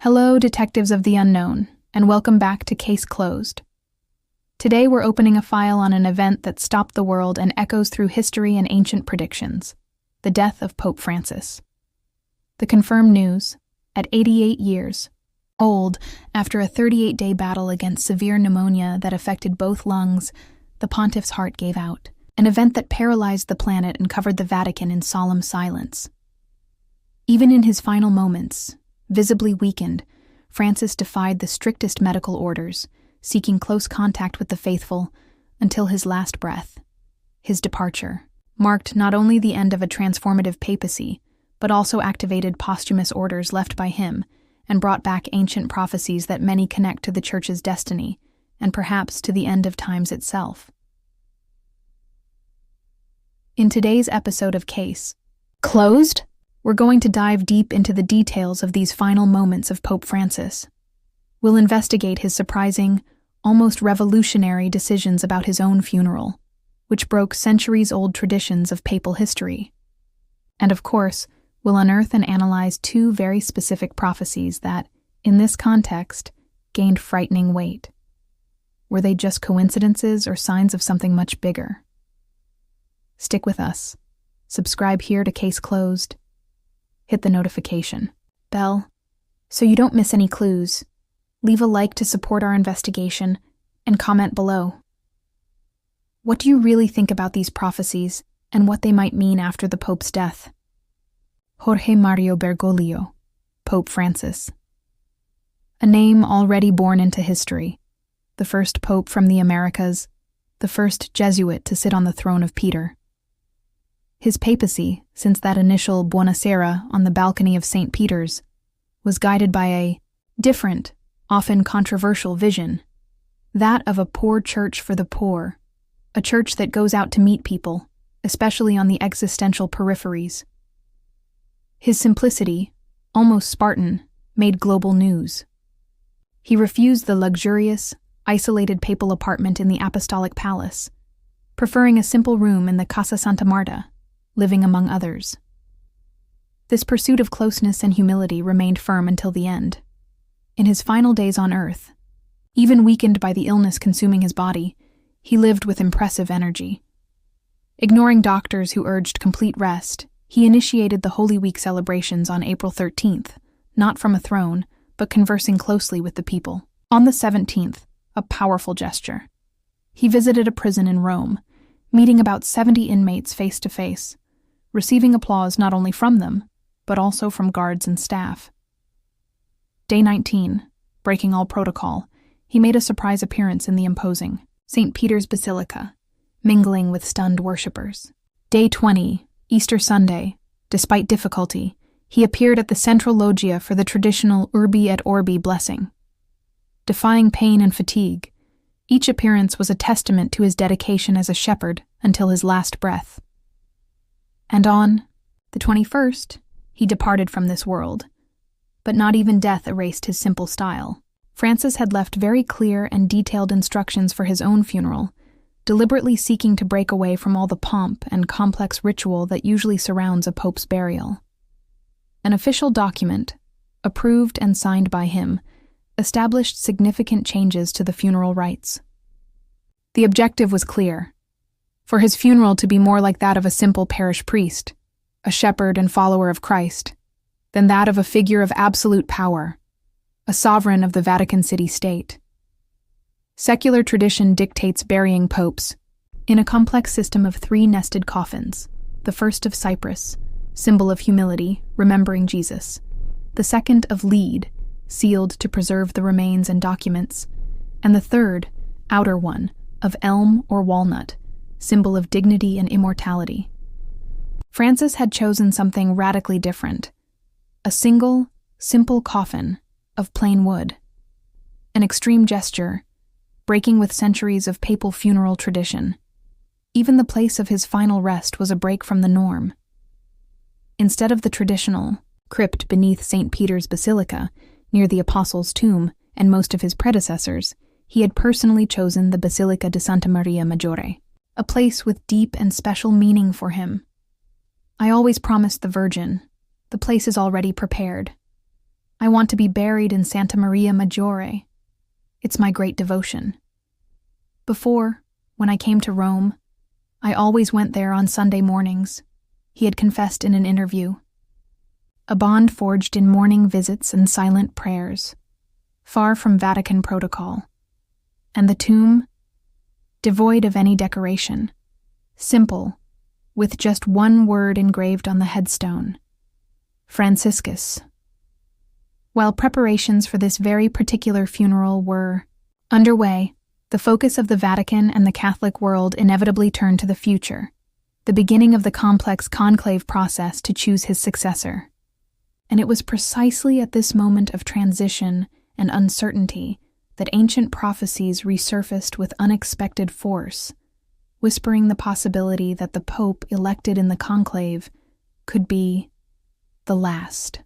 Hello, detectives of the unknown, and welcome back to Case Closed. Today we're opening a file on an event that stopped the world and echoes through history and ancient predictions: the death of Pope Francis. The confirmed news, at 88 years old, after a 38-day battle against severe pneumonia that affected both lungs, the pontiff's heart gave out, an event that paralyzed the planet and covered the Vatican in solemn silence. Even in his final moments, visibly weakened, Francis defied the strictest medical orders, seeking close contact with the faithful until his last breath. His departure marked not only the end of a transformative papacy, but also activated posthumous orders left by him and brought back ancient prophecies that many connect to the Church's destiny and perhaps to the end of times itself. In today's episode of Case Closed, we're going to dive deep into the details of these final moments of Pope Francis. We'll investigate his surprising, almost revolutionary decisions about his own funeral, which broke centuries-old traditions of papal history. And of course, we'll unearth and analyze two very specific prophecies that, in this context, gained frightening weight. Were they just coincidences or signs of something much bigger? Stick with us. Subscribe here to Case Closed. Hit the notification bell so you don't miss any clues. Leave a like to support our investigation, and comment below. What do you really think about these prophecies and what they might mean after the Pope's death? Jorge Mario Bergoglio, Pope Francis. A name already born into history, the first pope from the Americas, the first Jesuit to sit on the throne of Peter. His papacy, since that initial Buonasera on the balcony of St. Peter's, was guided by a different, often controversial vision, that of a poor church for the poor, a church that goes out to meet people, especially on the existential peripheries. His simplicity, almost Spartan, made global news. He refused the luxurious, isolated papal apartment in the Apostolic Palace, preferring a simple room in the Casa Santa Marta, living among others. This pursuit of closeness and humility remained firm until the end. In his final days on earth, even weakened by the illness consuming his body, he lived with impressive energy. Ignoring doctors who urged complete rest, he initiated the Holy Week celebrations on April 13th, not from a throne, but conversing closely with the people. On the 17th, a powerful gesture. He visited a prison in Rome, meeting about 70 inmates face to face, receiving applause not only from them, but also from guards and staff. Day 19, breaking all protocol, he made a surprise appearance in the imposing St. Peter's Basilica, mingling with stunned worshippers. Day 20, Easter Sunday, despite difficulty, he appeared at the central loggia for the traditional Urbi et Orbi blessing. Defying pain and fatigue, each appearance was a testament to his dedication as a shepherd until his last breath. And on the 21st, he departed from this world. But not even death erased his simple style. Francis had left very clear and detailed instructions for his own funeral, deliberately seeking to break away from all the pomp and complex ritual that usually surrounds a pope's burial. An official document, approved and signed by him, established significant changes to the funeral rites. The objective was clear: for his funeral to be more like that of a simple parish priest, a shepherd and follower of Christ, than that of a figure of absolute power, a sovereign of the Vatican city-state. Secular tradition dictates burying popes in a complex system of 3 nested coffins, the first of cypress, symbol of humility, remembering Jesus, the second of lead, sealed to preserve the remains and documents, and the third, outer one, of elm or walnut, symbol of dignity and immortality. Francis had chosen something radically different: a single, simple coffin of plain wood. An extreme gesture, breaking with centuries of papal funeral tradition. Even the place of his final rest was a break from the norm. Instead of the traditional crypt beneath St. Peter's Basilica, near the Apostles' tomb and most of his predecessors, he had personally chosen the Basilica di Santa Maria Maggiore, a place with deep and special meaning for him. "I always promised the Virgin, the place is already prepared. I want to be buried in Santa Maria Maggiore. It's my great devotion. Before, when I came to Rome, I always went there on Sunday mornings," he had confessed in an interview. A bond forged in morning visits and silent prayers, far from Vatican protocol. And the tomb, devoid of any decoration, simple, with just one word engraved on the headstone: Franciscus. While preparations for this very particular funeral were underway, the focus of the Vatican and the Catholic world inevitably turned to the future, the beginning of the complex conclave process to choose his successor. And it was precisely at this moment of transition and uncertainty that ancient prophecies resurfaced with unexpected force, whispering the possibility that the Pope elected in the conclave could be the last.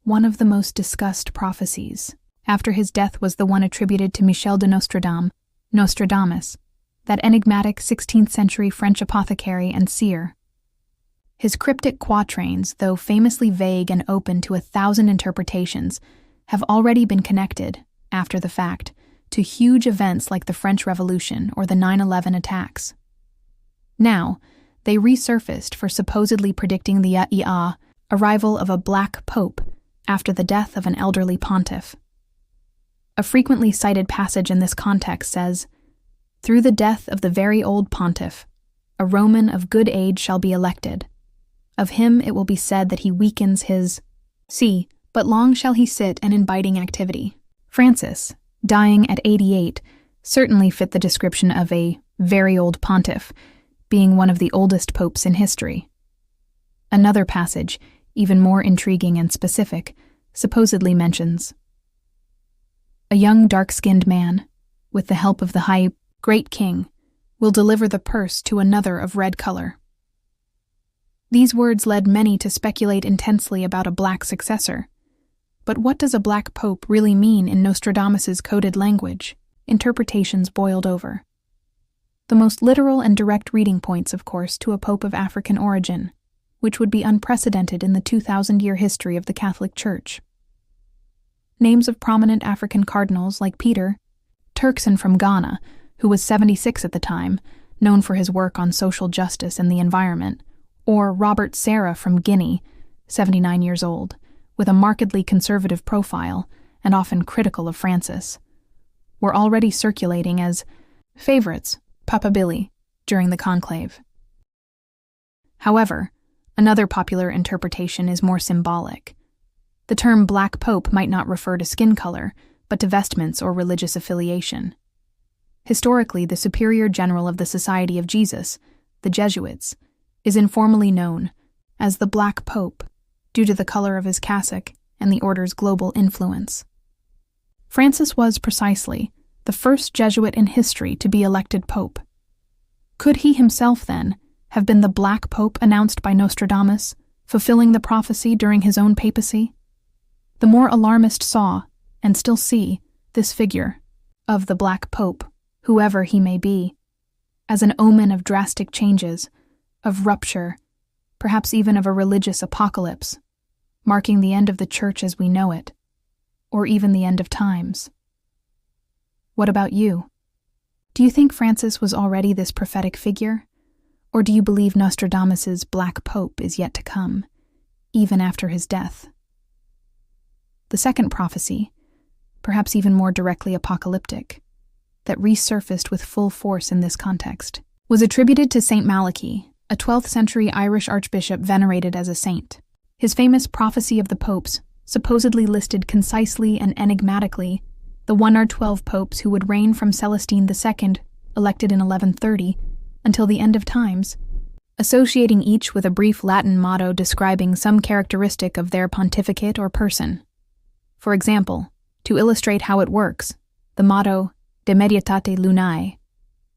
One of the most discussed prophecies after his death was the one attributed to Michel de Nostradamus, that enigmatic 16th century French apothecary and seer. His cryptic quatrains, though famously vague and open to 1,000 interpretations, have already been connected, after the fact, to huge events like the French Revolution or the 9/11 attacks. Now, they resurfaced for supposedly predicting the arrival of a black pope after the death of an elderly pontiff. A frequently cited passage in this context says, "Through the death of the very old pontiff, a Roman of good age shall be elected. Of him it will be said that he weakens his but long shall he sit and in biting activity." Francis, dying at 88, certainly fit the description of a very old pontiff, being one of the oldest popes in history. Another passage, even more intriguing and specific, supposedly mentions, "A young dark-skinned man, with the help of the great king, will deliver the purse to another of red color." These words led many to speculate intensely about a black successor. But what does a black pope really mean in Nostradamus's coded language? Interpretations boiled over. The most literal and direct reading points, of course, to a pope of African origin, which would be unprecedented in the 2,000-year history of the Catholic Church. Names of prominent African cardinals like Peter Turkson from Ghana, who was 76 at the time, known for his work on social justice and the environment, or Robert Serra from Guinea, 79 years old, with a markedly conservative profile and often critical of Francis, were already circulating as favorites, papabili, during the conclave. However, another popular interpretation is more symbolic. The term Black Pope might not refer to skin color, but to vestments or religious affiliation. Historically, the Superior General of the Society of Jesus, the Jesuits, is informally known as the Black Pope due to the color of his cassock and the order's global influence. Francis was precisely the first Jesuit in history to be elected pope. Could he himself, then, have been the Black Pope announced by Nostradamus, fulfilling the prophecy during his own papacy? The more alarmists saw, and still see, this figure of the Black Pope, whoever he may be, as an omen of drastic changes, of rupture, perhaps even of a religious apocalypse, marking the end of the Church as we know it, or even the end of times. What about you? Do you think Francis was already this prophetic figure? Or do you believe Nostradamus's Black Pope is yet to come, even after his death? The second prophecy, perhaps even more directly apocalyptic, that resurfaced with full force in this context, was attributed to Saint Malachy, a 12th century Irish archbishop venerated as a saint. His famous Prophecy of the Popes supposedly listed concisely and enigmatically the 1 or 12 popes who would reign from Celestine II, elected in 1130, until the end of times, associating each with a brief Latin motto describing some characteristic of their pontificate or person. For example, to illustrate how it works, the motto De Medietate Lunae,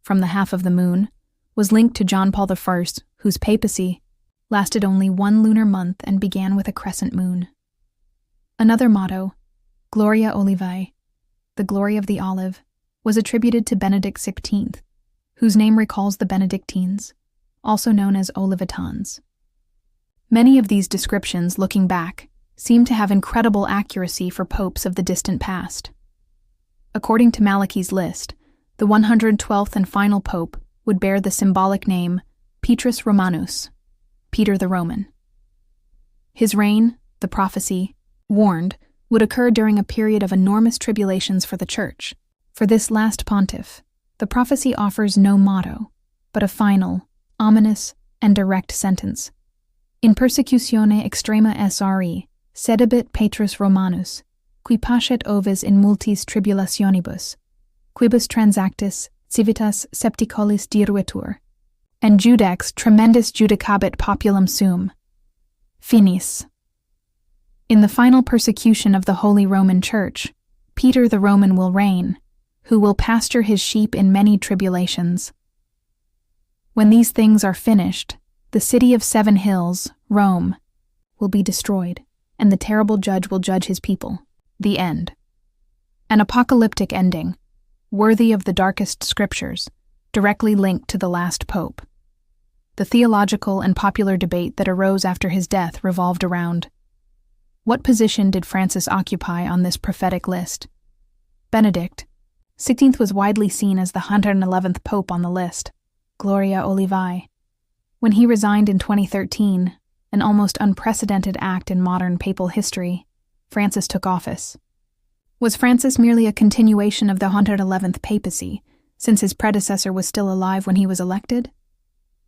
from the half of the moon, was linked to John Paul I, whose papacy lasted only 1 lunar month and began with a crescent moon. Another motto, Gloria Olivae, the glory of the olive, was attributed to Benedict XVI, whose name recalls the Benedictines, also known as Olivetans. Many of these descriptions, looking back, seem to have incredible accuracy for popes of the distant past. According to Malachy's list, the 112th and final pope would bear the symbolic name Petrus Romanus, Peter the Roman. His reign, the prophecy warned, would occur during a period of enormous tribulations for the Church. For this last pontiff, the prophecy offers no motto, but a final, ominous, and direct sentence. In persecutione extrema SRE, sedebit Petrus Romanus, qui pacet ovis in multis tribulationibus, quibus transactis civitas septicolis diruitur, and judex tremendus judicabit populum sum. Finis. In the final persecution of the Holy Roman Church, Peter the Roman will reign, who will pasture his sheep in many tribulations. When these things are finished, the city of 7 hills, Rome, will be destroyed, and the terrible judge will judge his people. The end. An apocalyptic ending, worthy of the darkest scriptures, directly linked to the last pope. The theological and popular debate that arose after his death revolved around: what position did Francis occupy on this prophetic list? Benedict XVI was widely seen as the 111th pope on the list, Gloria Olivae. When he resigned in 2013, an almost unprecedented act in modern papal history, Francis took office. Was Francis merely a continuation of the 111th papacy, since his predecessor was still alive when he was elected?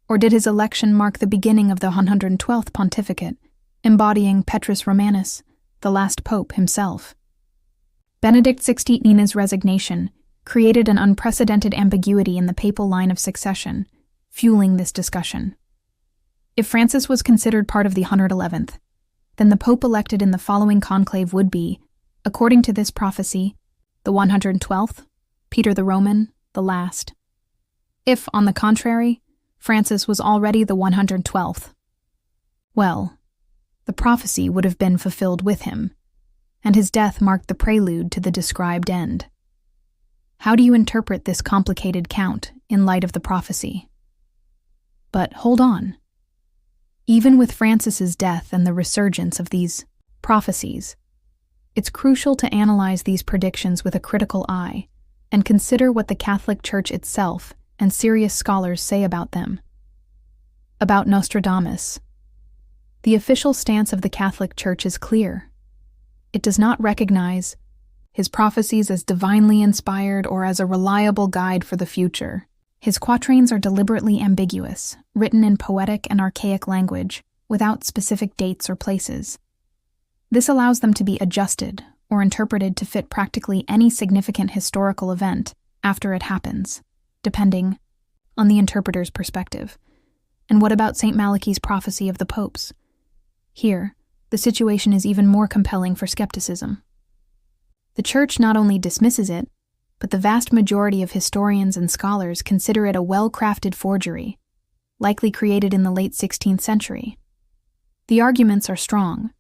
Or did his election mark the beginning of the 112th pontificate, embodying Petrus Romanus, the last pope himself? Benedict XVI's resignation created an unprecedented ambiguity in the papal line of succession, fueling this discussion. If Francis was considered part of the 111th, then the pope elected in the following conclave would be, according to this prophecy, the 112th, Peter the Roman, the last. If, on the contrary, Francis was already the 112th, well, the prophecy would have been fulfilled with him, and his death marked the prelude to the described end. How do you interpret this complicated count in light of the prophecy? But hold on. Even with Francis's death and the resurgence of these prophecies, it's crucial to analyze these predictions with a critical eye and consider what the Catholic Church itself and serious scholars say about them. About Nostradamus. The official stance of the Catholic Church is clear. It does not recognize his prophecies as divinely inspired or as a reliable guide for the future. His quatrains are deliberately ambiguous, written in poetic and archaic language, without specific dates or places. This allows them to be adjusted or interpreted to fit practically any significant historical event after it happens, depending on the interpreter's perspective. And what about St. Malachy's prophecy of the popes? Here, the situation is even more compelling for skepticism. The Church not only dismisses it, but the vast majority of historians and scholars consider it a well-crafted forgery, likely created in the late 16th century. The arguments are strong.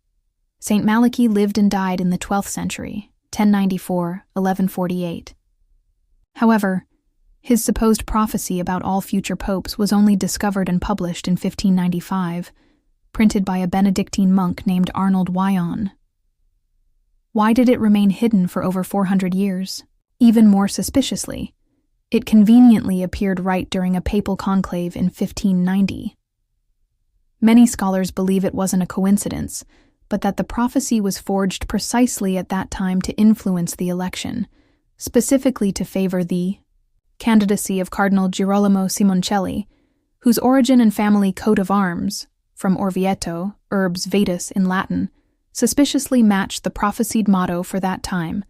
St. Malachy lived and died in the 12th century, 1094-1148. However, his supposed prophecy about all future popes was only discovered and published in 1595, printed by a Benedictine monk named Arnold Wyon. Why did it remain hidden for over 400 years? Even more suspiciously, it conveniently appeared right during a papal conclave in 1590. Many scholars believe it wasn't a coincidence, but that the prophecy was forged precisely at that time to influence the election, specifically to favor the candidacy of Cardinal Girolamo Simoncelli, whose origin and family coat of arms, from Orvieto, Urbs Vetus in Latin, suspiciously matched the prophesied motto for that time,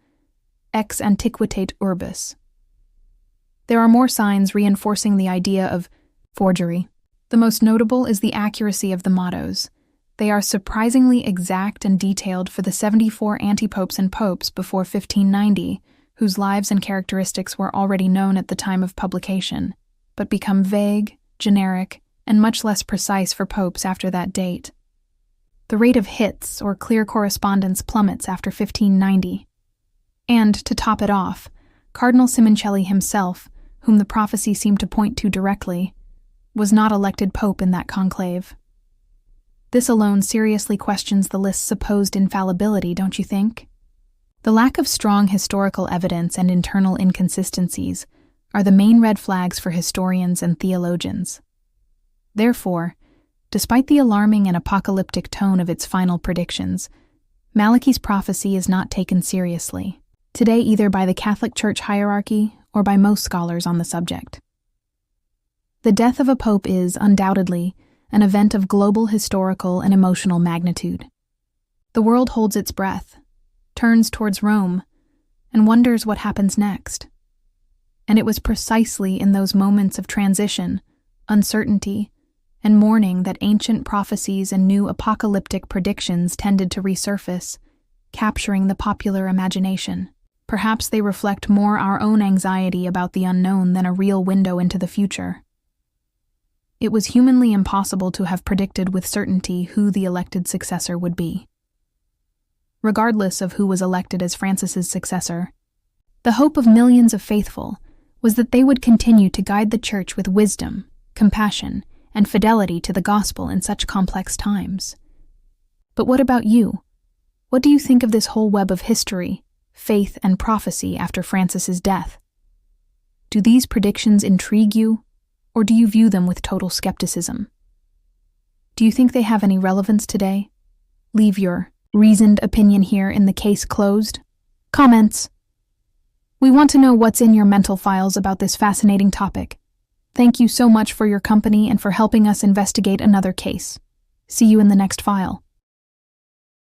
Ex antiquitate urbis. There are more signs reinforcing the idea of forgery. The most notable is the accuracy of the mottos. They are surprisingly exact and detailed for the 74 antipopes and popes before 1590, whose lives and characteristics were already known at the time of publication, but become vague, generic, and much less precise for popes after that date. The rate of hits, or clear correspondence, plummets after 1590. And, to top it off, Cardinal Simoncelli himself, whom the prophecy seemed to point to directly, was not elected pope in that conclave. This alone seriously questions the list's supposed infallibility, don't you think? The lack of strong historical evidence and internal inconsistencies are the main red flags for historians and theologians. Therefore, despite the alarming and apocalyptic tone of its final predictions, Malachy's prophecy is not taken seriously today either by the Catholic Church hierarchy or by most scholars on the subject. The death of a pope is, undoubtedly, an event of global historical and emotional magnitude. The world holds its breath, turns towards Rome, and wonders what happens next. And it was precisely in those moments of transition, uncertainty, and mourning that ancient prophecies and new apocalyptic predictions tended to resurface, capturing the popular imagination. Perhaps they reflect more our own anxiety about the unknown than a real window into the future. It was humanly impossible to have predicted with certainty who the elected successor would be. Regardless of who was elected as Francis's successor, the hope of millions of faithful was that they would continue to guide the Church with wisdom, compassion, and fidelity to the gospel in such complex times. But what about you? What do you think of this whole web of history, faith, and prophecy after Francis's death? Do these predictions intrigue you, or do you view them with total skepticism? Do you think they have any relevance today? Leave your reasoned opinion here in the Case Closed. Comments. We want to know what's in your mental files about this fascinating topic. Thank you so much for your company and for helping us investigate another case. See you in the next file.